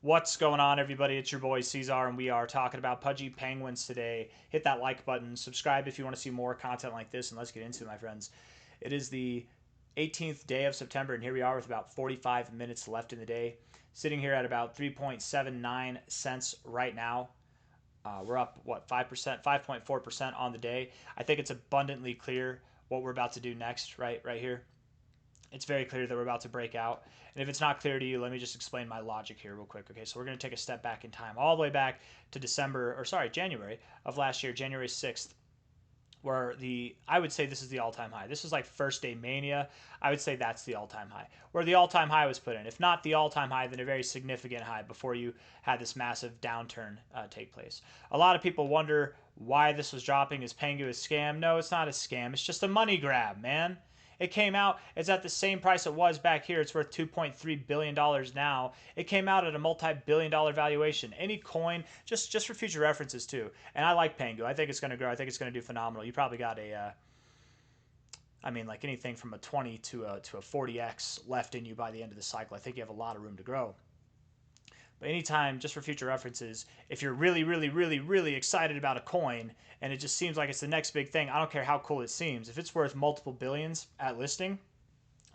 What's going on, everybody? It's your boy C-Zar, and we are talking about Pudgy Penguins today. Hit that like button, subscribe if you want to see more content like this, and let's get into it, my friends. It is the 18th day of September, and here we are with about 45 minutes left in the day. Sitting here at about 3.79 cents right now. We're up, what, 5%, 5.4% on the day. I think it's abundantly clear what we're about to do next, right here. It's very clear that we're about to break out. And if it's not clear to you, let me just explain my logic here real quick. Okay, so we're going to take a step back in time, all the way back to January of last year, January 6th, where I would say this is the all-time high. This is like first day mania. I would say that's the all-time high, where the all-time high was put in. If not the all-time high, then a very significant high before you had this massive downturn take place. A lot of people wonder why this was dropping. Is PENGU a scam? No, it's not a scam. It's just a money grab, man. It came out, it's at the same price it was back here. It's worth $2.3 billion now. It came out at a multi-billion dollar valuation. Any coin, just for future references too. And I like PENGU. I think it's going to grow. I think it's going to do phenomenal. You probably got like anything from a 20 to a 40x left in you by the end of the cycle. I think you have a lot of room to grow. But anytime, just for future references, if you're really, really, really, really excited about a coin and it just seems like it's the next big thing, I don't care how cool it seems. If it's worth multiple billions at listing,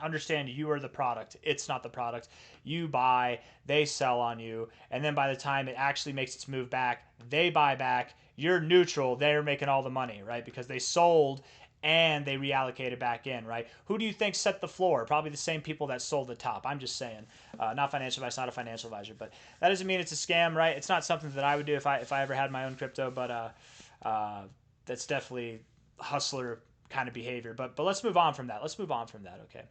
understand you are the product. It's not the product. You buy, they sell on you, and then by the time it actually makes its move back, they buy back. You're neutral. They're making all the money, right? Because they sold and they reallocated back in, right? Who do you think set the floor? Probably the same people that sold the top. I'm just saying. Not financial advice, not a financial advisor, but that doesn't mean it's a scam, right? It's not something that I would do if I ever had my own crypto, but that's definitely hustler kind of behavior. But let's move on from that. Let's move on from that, okay?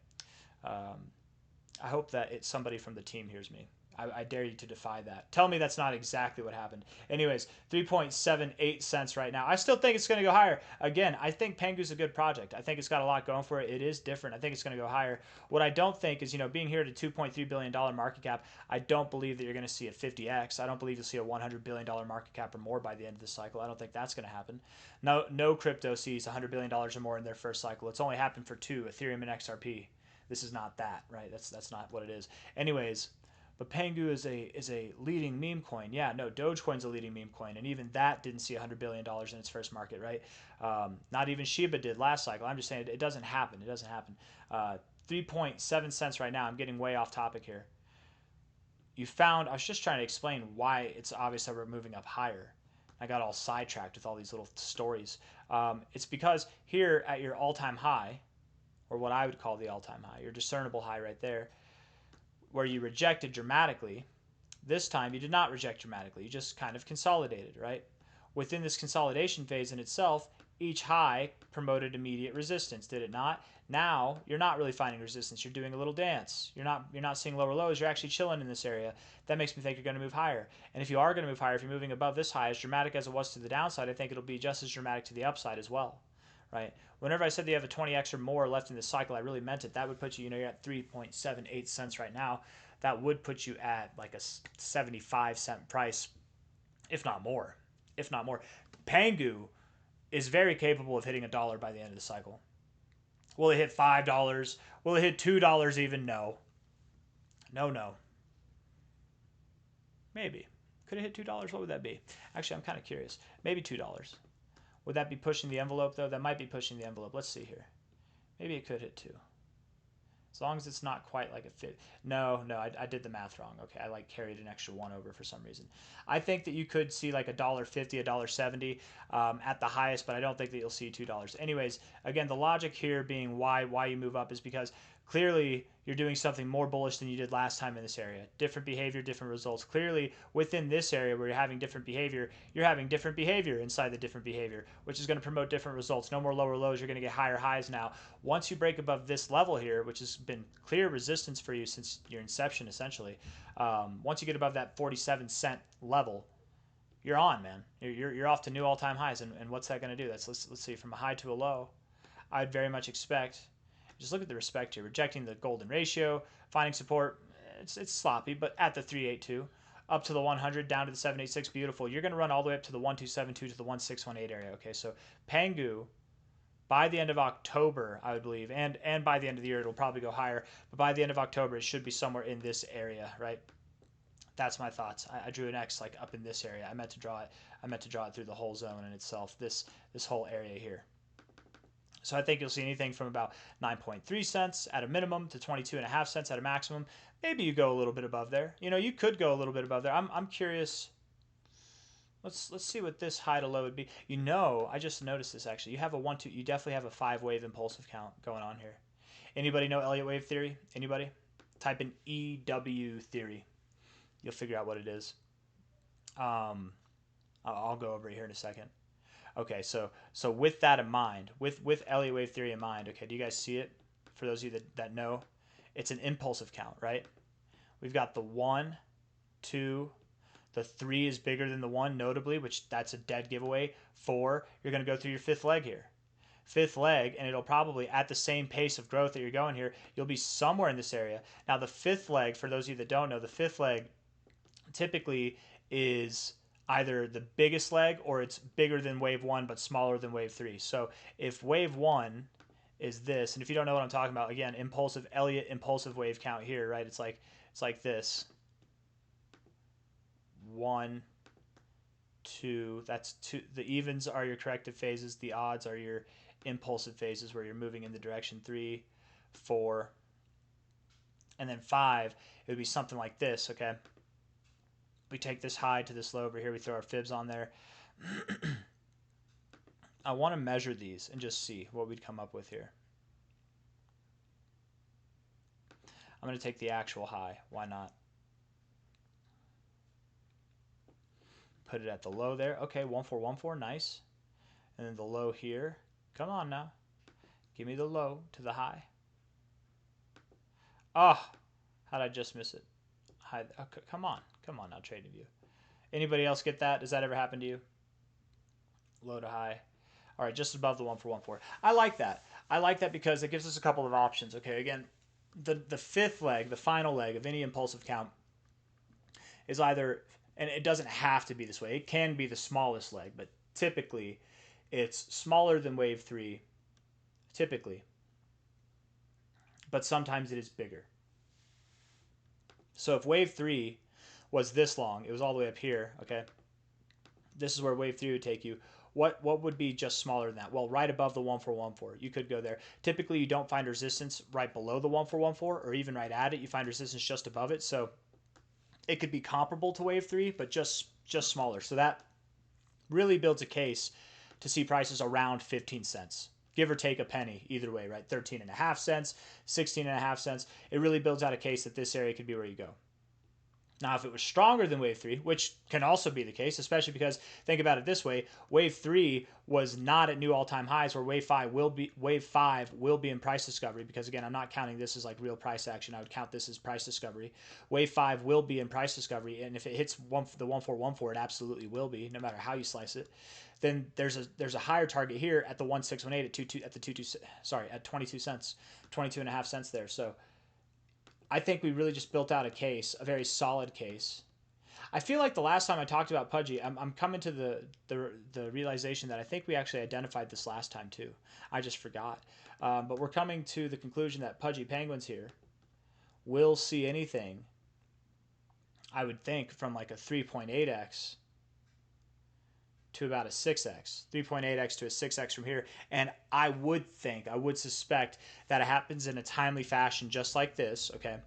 I hope that somebody from the team hears me. I dare you to defy that. Tell me that's not exactly what happened. Anyways, 3.78 cents right now. I still think it's going to go higher. Again, I think PENGU's a good project. I think it's got a lot going for it. It is different. I think it's going to go higher. What I don't think is, being here at a $2.3 billion market cap, I don't believe that you're going to see a 50x. I don't believe you'll see a $100 billion market cap or more by the end of the cycle. I don't think that's going to happen. No crypto sees $100 billion or more in their first cycle. It's only happened for two, Ethereum and XRP. This is not that, right? That's not what it is. Anyways, but PENGU is a leading meme coin. Yeah, no, Dogecoin's a leading meme coin, and even that didn't see $100 billion in its first market, right? Not even Shiba did last cycle. I'm just saying it doesn't happen. It doesn't happen. 3.7 cents right now. I'm getting way off topic here. I was just trying to explain why it's obvious that we're moving up higher. I got all sidetracked with all these little stories. It's because here at your all-time high, or what I would call the all-time high, your discernible high right there, where you rejected dramatically, this time you did not reject dramatically. You just kind of consolidated, right? Within this consolidation phase in itself, each high promoted immediate resistance, did it not? Now you're not really finding resistance. You're doing a little dance. You're not seeing lower lows. You're actually chilling in this area. That makes me think you're going to move higher. And if you are going to move higher, if you're moving above this high, as dramatic as it was to the downside, I think it'll be just as dramatic to the upside as well. Right? Whenever I said that you have a 20x or more left in this cycle, I really meant it. That would put you, you're at 3.78 cents right now. That would put you at like a 75-cent price, if not more. If not more. PENGU is very capable of hitting $1 by the end of the cycle. Will it hit $5? Will it hit $2 even? No. No. Maybe. Could it hit $2? What would that be? Actually, I'm kind of curious. Maybe $2. Would that be pushing the envelope, though? That might be pushing the envelope. Let's see here. Maybe it could hit 2. As long as it's not quite like a fit. No, I did the math wrong. Okay, I carried an extra 1 over for some reason. I think that you could see like $1.50, $1.70 at the highest, but I don't think that you'll see $2. Anyways, again, the logic here being why you move up is because clearly you're doing something more bullish than you did last time in this area. Different behavior, different results. Clearly, within this area where you're having different behavior, you're having different behavior inside the different behavior, which is going to promote different results. No more lower lows. You're going to get higher highs now. Once you break above this level here, which has been clear resistance for you since your inception, essentially, once you get above that 47-cent level, you're on, man. You're off to new all-time highs. And what's that going to do? Let's see, from a high to a low, I'd very much expect. Just look at the respect here. Rejecting the golden ratio, finding support. It's sloppy, but at the 382, up to the 100, down to the 786, beautiful. You're going to run all the way up to the 1272 to the 1618 area. Okay, so PENGU, by the end of October, I would believe, and by the end of the year, it'll probably go higher. But by the end of October, it should be somewhere in this area, right? That's my thoughts. I drew an X like up in this area. I meant to draw it through the whole zone in itself. This whole area here. So I think you'll see anything from about 9.3 cents at a minimum to 22.5 cents at a maximum. Maybe you go a little bit above there. You know, you could go a little bit above there. I'm curious. Let's see what this high to low would be. You know, I just noticed this actually. You have a 1-2. You definitely have a 5-wave impulsive count going on here. Anybody know Elliot wave theory? Anybody? Type in EW theory. You'll figure out what it is. I'll go over it here in a second. Okay, so with that in mind, with Elliott wave theory in mind, okay, do you guys see it? For those of you that know, it's an impulsive count, right? We've got the 1, 2, the 3 is bigger than the 1, notably, which that's a dead giveaway. 4, you're going to go through your 5th leg here. 5th leg, and it'll probably, at the same pace of growth that you're going here, you'll be somewhere in this area. Now, the 5th leg, for those of you that don't know, the 5th leg typically is either the biggest leg or it's bigger than wave 1 but smaller than wave 3. So if wave 1 is this, and if you don't know what I'm talking about, again, impulsive Elliott impulsive wave count here, right? It's like this. 1, 2, that's 2. The evens are your corrective phases. The odds are your impulsive phases where you're moving in the direction. 3, 4, and then 5. It would be something like this, okay? We take this high to this low over here. We throw our fibs on there. I want to measure these and just see what we'd come up with here. I'm going to take the actual high. Why not? Put it at the low there. Okay, 1414, nice. And then the low here. Come on now. Give me the low to the high. Oh, how'd I just miss it? High. Okay, come on now, Trading View. Anybody else get that? Does that ever happen to you? Low to high. All right, just above the 1414. I like that. I like that because it gives us a couple of options. Okay, again, the 5th leg, the final leg of any impulsive count is either, and it doesn't have to be this way. It can be the smallest leg, but typically it's smaller than wave 3, typically, but sometimes it is bigger. So if wave 3 was this long, it was all the way up here, okay? This is where wave 3 would take you. What would be just smaller than that? Well, right above the 1414. You could go there. Typically, you don't find resistance right below the 1414 or even right at it. You find resistance just above it. So it could be comparable to wave 3, but just smaller. So that really builds a case to see prices around 15 cents. Give or take a penny either way, right? 13.5 cents, 16.5 cents. It really builds out a case that this area could be where you go. Now, if it was stronger than wave 3, which can also be the case, especially because think about it this way, wave 3 was not at new all-time highs, where wave 5 will be in price discovery, because again, I'm not counting this as like real price action. I would count this as price discovery. Wave 5 will be in price discovery, and if it hits the 1414, it absolutely will be, no matter how you slice it. Then there's a higher target here at the 1618 at 22 cents, 22.5 cents there. So I think we really just built out a case, a very solid case. I feel like the last time I talked about Pudgy, I'm coming to the realization that I think we actually identified this last time too. I just forgot. But we're coming to the conclusion that Pudgy Penguins here will see anything, I would think, from like a 3.8x to about a 6x, 3.8x to a 6x from here. And I would suspect that it happens in a timely fashion just like this, okay?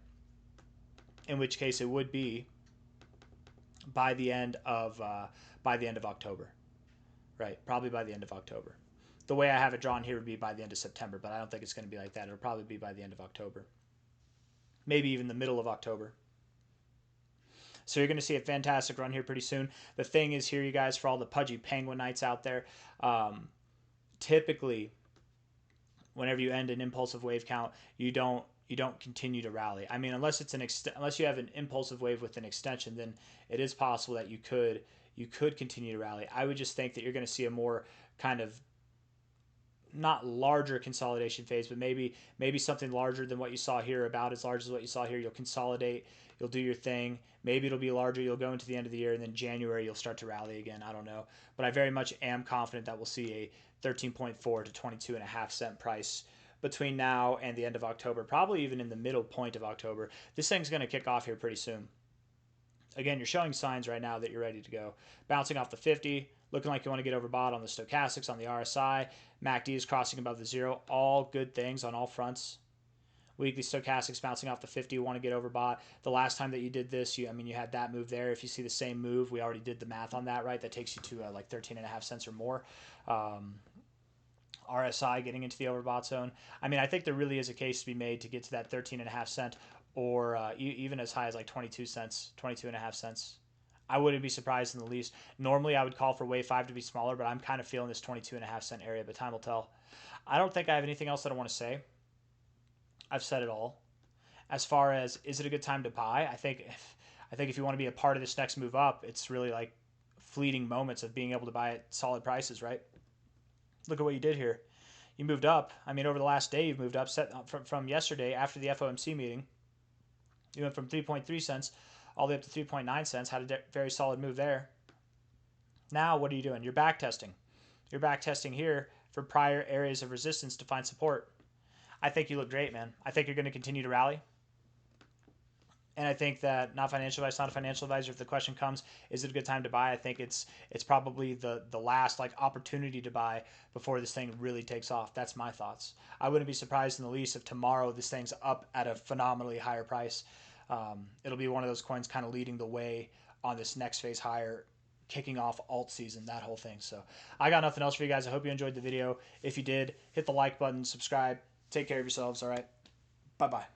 In which case it would be by the end of October, right? Probably by the end of October. The way I have it drawn here would be by the end of September, but I don't think it's going to be like that. It'll probably be by the end of October. Maybe even the middle of October. So you're going to see a fantastic run here pretty soon. The thing is here, you guys, for all the Pudgy Penguinites out there, typically, whenever you end an impulsive wave count, you don't continue to rally. I mean, unless you have an impulsive wave with an extension, then it is possible that you could continue to rally. I would just think that you're going to see a more kind of not larger consolidation phase, but maybe something larger than what you saw here, about as large as what you saw here. You'll consolidate, you'll do your thing. Maybe it'll be larger. You'll go into the end of the year, and then January you'll start to rally again. I don't know, but I very much am confident that we'll see a 13.4 to 22.5 cent price between now and the end of October, probably even in the middle point of October. This thing's going to kick off here pretty soon. again, you're showing signs right now that you're ready to go. Bouncing off the 50, looking like you want to get overbought on the stochastics, on the RSI. MACD is crossing above the 0. All good things on all fronts. Weekly stochastics bouncing off the 50, want to get overbought. The last time that you did this, you had that move there. If you see the same move, we already did the math on that, right? That takes you to like 13.5 cents or more. RSI getting into the overbought zone. I think there really is a case to be made to get to that 13.5 cent or even as high as like 22 cents, 22.5 cents. I wouldn't be surprised in the least. Normally, I would call for wave 5 to be smaller, but I'm kind of feeling this 22.5 cent area, but time will tell. I don't think I have anything else that I want to say. I've said it all. As far as, is it a good time to buy? I think if you want to be a part of this next move up, it's really like fleeting moments of being able to buy at solid prices, right? Look at what you did here. You moved up. Over the last day, you've moved up from yesterday after the FOMC meeting. You went from 3.3 cents all the way up to 3.9 cents. Had a very solid move there. Now, what are you doing? You're back testing. You're back testing here for prior areas of resistance to find support. I think you look great, man. I think you're going to continue to rally. And I think that, not financial advice, not a financial advisor, if the question comes, is it a good time to buy? I think it's probably the last like opportunity to buy before this thing really takes off. That's my thoughts. I wouldn't be surprised in the least if tomorrow this thing's up at a phenomenally higher price. It'll be one of those coins kind of leading the way on this next phase higher, kicking off alt season, that whole thing. So I got nothing else for you guys. I hope you enjoyed the video. If you did, hit the like button, subscribe. Take care of yourselves. All right. Bye-bye.